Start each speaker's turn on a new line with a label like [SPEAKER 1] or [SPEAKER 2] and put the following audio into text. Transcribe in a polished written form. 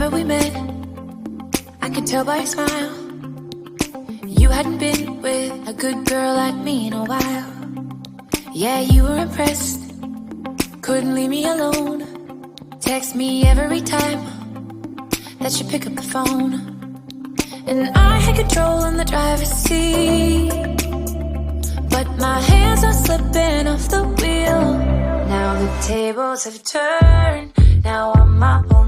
[SPEAKER 1] summer we met, I could tell by your smile you hadn't been with a good girl like me in a while. Yeah, you were impressed, couldn't leave me alone. Text me every time that you pick up the phone. And I had control in the driver's seat, but my hands are slipping off the wheel. Now the tables have turned, now I'm my own